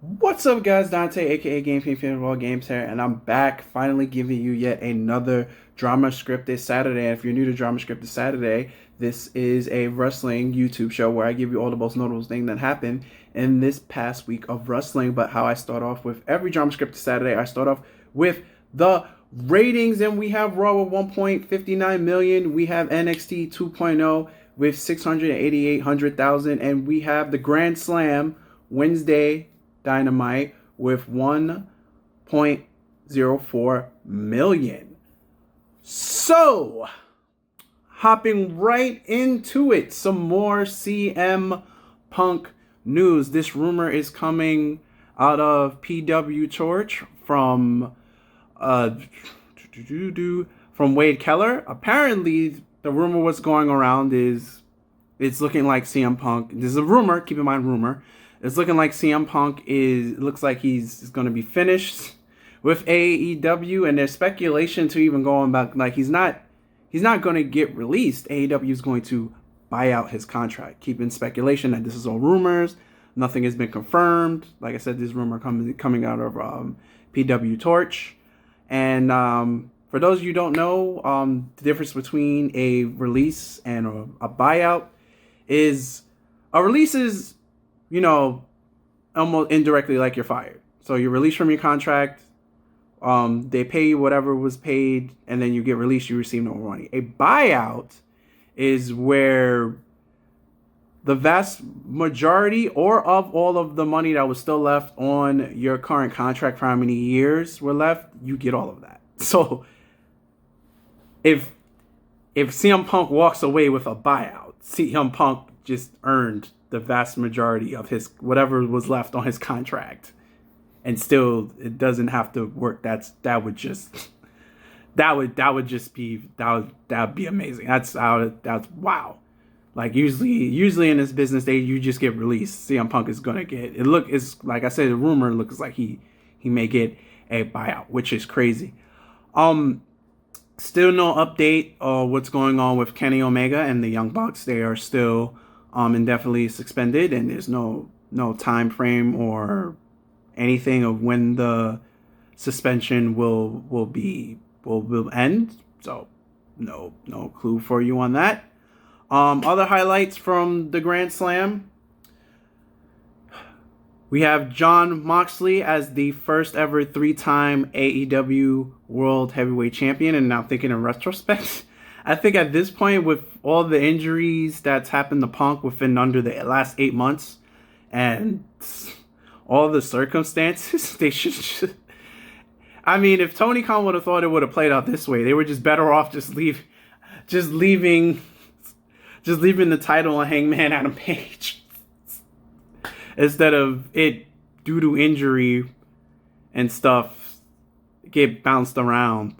What's up, guys? Dante, aka Game King Fan of All Games here, and I'm back finally giving you yet another Dramascripted Saturday. And if you're new to Dramascripted Saturday, this is a wrestling YouTube show where I give you all the most notable things that happened in this past week of wrestling. But how I start off with every Dramascripted Saturday, I start off with the ratings, and we have Raw with 1.59 million, we have NXT 2.0 with 688,000, and we have the Grand Slam Wednesday Dynamite with 1.04 million. So, hopping right into it, some more CM Punk news. This rumor is coming out of PW Torch from Wade Keller. Apparently, the rumor what's going around is it's looking like CM Punk. This is a rumor, keep in mind rumor. It's looking like CM Punk looks like he's going to be finished with AEW, and there's speculation to even going back like he's not going to get released. AEW is going to buy out his contract. Keeping speculation that this is all rumors. Nothing has been confirmed. Like I said, this rumor coming out of PW Torch. And for those of you who don't know, the difference between a release and a buyout is a release is, almost indirectly like you're fired. So you're released from your contract. They pay you whatever was paid, and then you get released. You receive no more money. A buyout is where the vast majority or of all of the money that was still left on your current contract for how many years were left, you get all of that. So if CM Punk walks away with a buyout, CM Punk just earned the vast majority of his whatever was left on his contract, and still it doesn't have to work. That would be amazing. That's wow. Like usually in this business, you just get released. CM Punk is gonna get it. It's like I said, the rumor looks like he may get a buyout, which is crazy. Still no update on what's going on with Kenny Omega and the Young Bucks. They are still indefinitely suspended, and there's no time frame or anything of when the suspension will end. So no clue for you on that. Other highlights from the Grand Slam. We have Jon Moxley as the first ever 3-time AEW World Heavyweight Champion. And now thinking in retrospect, I think at this point, with all the injuries that's happened to Punk within under the last 8 months and all the circumstances, they should. I mean, if Tony Khan would have thought it would have played out this way, they were just better off just leaving the title on Hangman Adam Page instead of it, due to injury and stuff, get bounced around.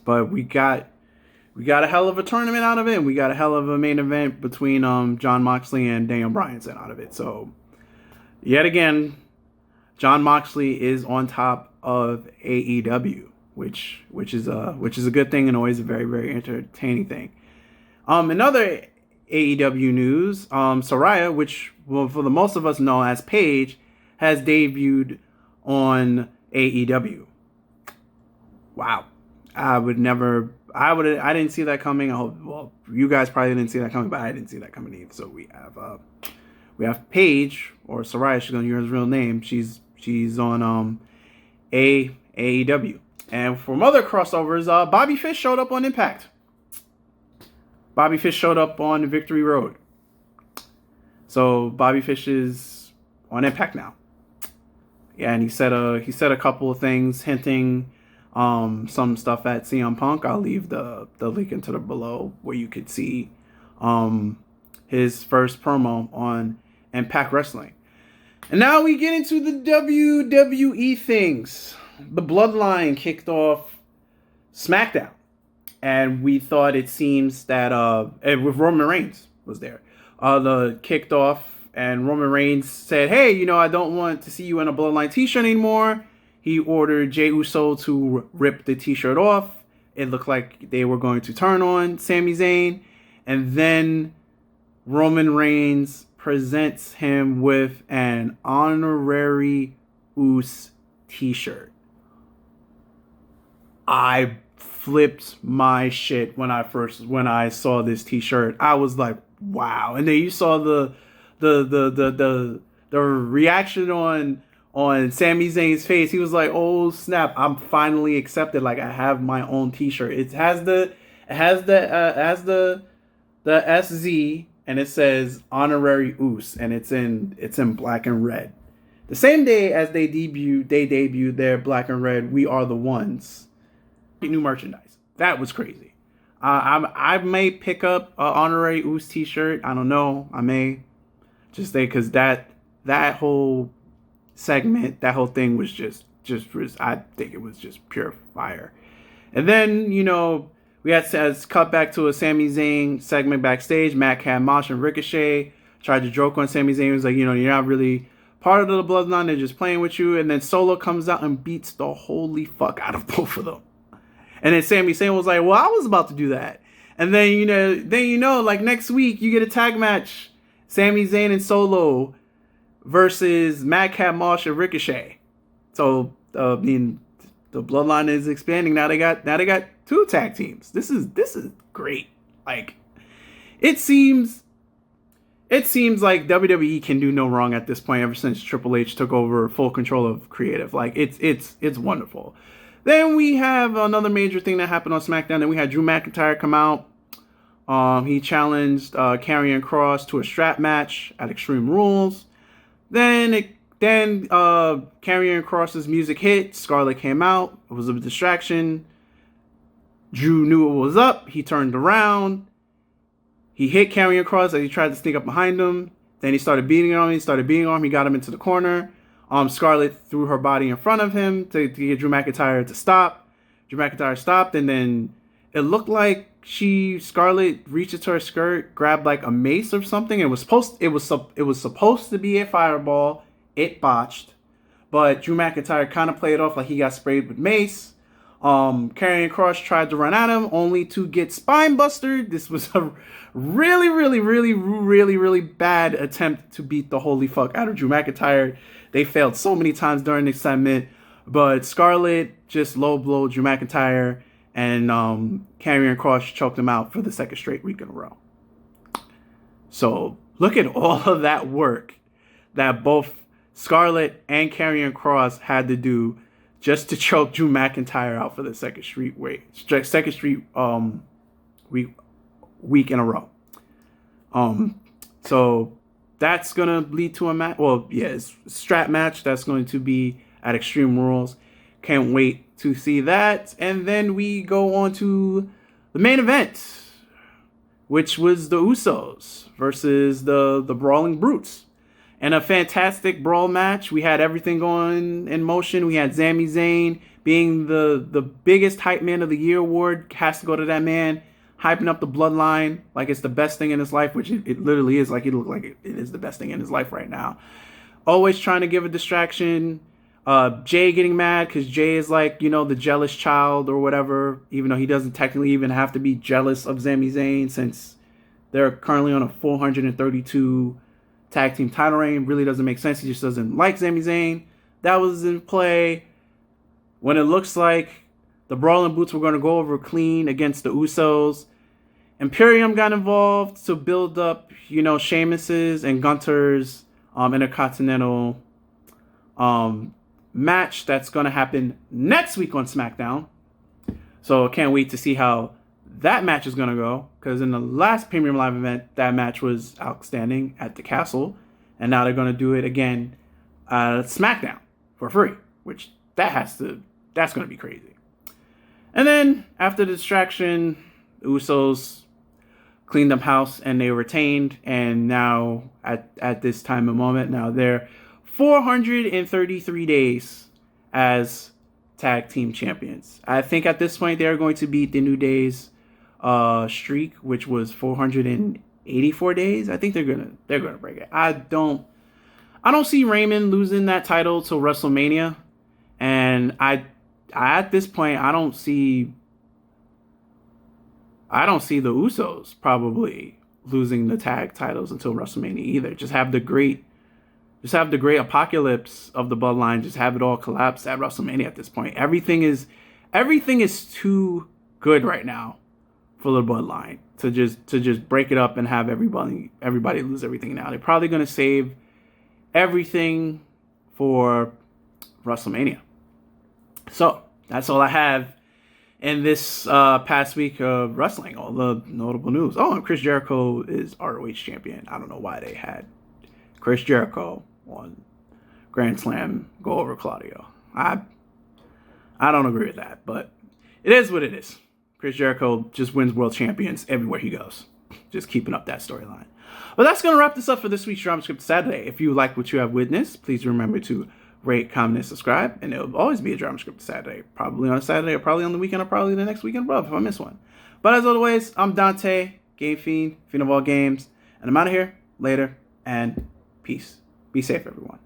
But we got a hell of a tournament out of it, and we got a hell of a main event between Jon Moxley and Daniel Bryan out of it. So yet again, Jon Moxley is on top of AEW, which is a good thing and always a very, very entertaining thing. Another AEW news, Saraya, which for the most of us know as Paige, has debuted on AEW. Wow. I didn't see that coming. You guys probably didn't see that coming, but I didn't see that coming either. So we have Paige, or Saraya, she's gonna use her real name. She's on AEW. And from other crossovers, Bobby Fish showed up on Impact. Bobby Fish showed up on Victory Road. So Bobby Fish is on Impact now. Yeah, and he said a couple of things hinting some stuff at CM Punk. I'll leave the link into the below where you could see his first promo on Impact Wrestling. And now we get into the WWE things. The Bloodline kicked off SmackDown, and we thought it seems that with Roman Reigns was there, the kicked off, and Roman Reigns said, "Hey, I don't want to see you in a Bloodline t-shirt anymore." He ordered Jey Uso to rip the t-shirt off. It looked like they were going to turn on Sami Zayn, and then Roman Reigns presents him with an honorary Uce t-shirt. I flipped my shit when I saw this t-shirt. I was like, wow. And then you saw the reaction on Sami Zayn's face. He was like, oh snap, I'm finally accepted. Like, I have my own t-shirt. It has the SZ, and it says honorary Uce, and it's in black and red. The same day as they debuted their black and red We Are the Ones new merchandise. That was crazy. I may pick up an honorary Uce t-shirt. I don't know. I may just say, because that whole segment, that whole thing was just I think it was just pure fire. And then, you know, we had to cut back to a Sami Zayn segment backstage. Madcap Mosh and Ricochet tried to joke on Sami Zayn. He was like, you know, you're not really part of the bloodline. They're just playing with you. And then Solo comes out and beats the holy fuck out of both of them. And then Sami Zayn was like, well, I was about to do that. And then, you know, like next week, you get a tag match. Sami Zayn and Solo versus Madcap Mosh and Ricochet. So, I mean, the bloodline is expanding. Now they got 2 tag teams. This is great. Like, it seems like WWE can do no wrong at this point ever since Triple H took over full control of creative. Like, it's wonderful. Then we have another major thing that happened on SmackDown. Then we had Drew McIntyre come out. He challenged Karrion Kross to a strap match at Extreme Rules. Then Karrion Kross's music hit. Scarlett came out. It was a distraction. Drew knew it was up. He turned around. He hit Karrion Kross as he tried to sneak up behind him. Then he started beating on him. He got him into the corner. Scarlett threw her body in front of him to get Drew McIntyre to stop. Drew McIntyre stopped, and then it looked like Scarlett reached into her skirt, grabbed like a mace or something. It was supposed to be a fireball. It botched, but Drew McIntyre kind of played off like he got sprayed with mace. Karrion Kross tried to run at him, only to get spine bustered. This was a really bad attempt to beat the holy fuck out of Drew McIntyre. They failed so many times during this segment, but Scarlett just low blow Drew McIntyre, and Karrion Kross choked him out for the second straight week in a row. So look at all of that work that both Scarlett and Karrion Kross had to do just to choke Drew McIntyre out for the second straight week in a row. So that's gonna lead to a match. Well, yeah, it's a strap match that's going to be at Extreme Rules. Can't wait to see that. And then we go on to the main event, which was the Usos versus the Brawling Brutes. And a fantastic brawl match. We had everything going in motion. We had Sami Zayn being the biggest hype man of the year award. Has to go to that man. Hyping up the bloodline like it's the best thing in his life, which it literally is. Like, it looked like it is the best thing in his life right now. Always trying to give a distraction. Jay getting mad because Jay is like, you know, the jealous child or whatever, even though he doesn't technically even have to be jealous of Sami Zayn since they're currently on a 432 tag team title reign. Really doesn't make sense. He just doesn't like Sami Zayn. That was in play when it looks like the Brawling Boots were going to go over clean against the Usos. Imperium got involved to build up, you know, Sheamus's and Gunter's Intercontinental match that's going to happen next week on SmackDown. So can't wait to see how that match is going to go, because in the last Premium Live event, that match was outstanding at the Castle, and now they're going to do it again at SmackDown for free, which that's going to be crazy. And then after the distraction, the Usos cleaned up house and they retained, and now at this time and moment, now they're 433 days as tag team champions. I think at this point they're going to beat the New Day's streak, which was 484 days. I think they're gonna break it. I don't see Raymond losing that title till WrestleMania, and I at this point I don't see the Usos probably losing the tag titles until WrestleMania either. Just have the great apocalypse of the bloodline. Just have it all collapse at WrestleMania at this point. Everything is too good right now for the bloodline to just break it up and have everybody lose everything now. They're probably going to save everything for WrestleMania. So that's all I have in this past week of wrestling. All the notable news. Oh, and Chris Jericho is ROH champion. I don't know why they had Chris Jericho on Grand Slam go over Claudio. I don't agree with that, but it is what it is. Chris Jericho just wins world champions everywhere he goes. Just keeping up that storyline. But that's going to wrap this up for this week's Dramascripted Saturday. If you like what you have witnessed, please remember to rate, comment, and subscribe. And it'll always be a Dramascripted Saturday. Probably on a Saturday, or probably on the weekend, or probably the next weekend above if I miss one. But as always, I'm Dante, Game Fiend, Fiend of all games. And I'm out of here. Later. And peace. Be safe, everyone.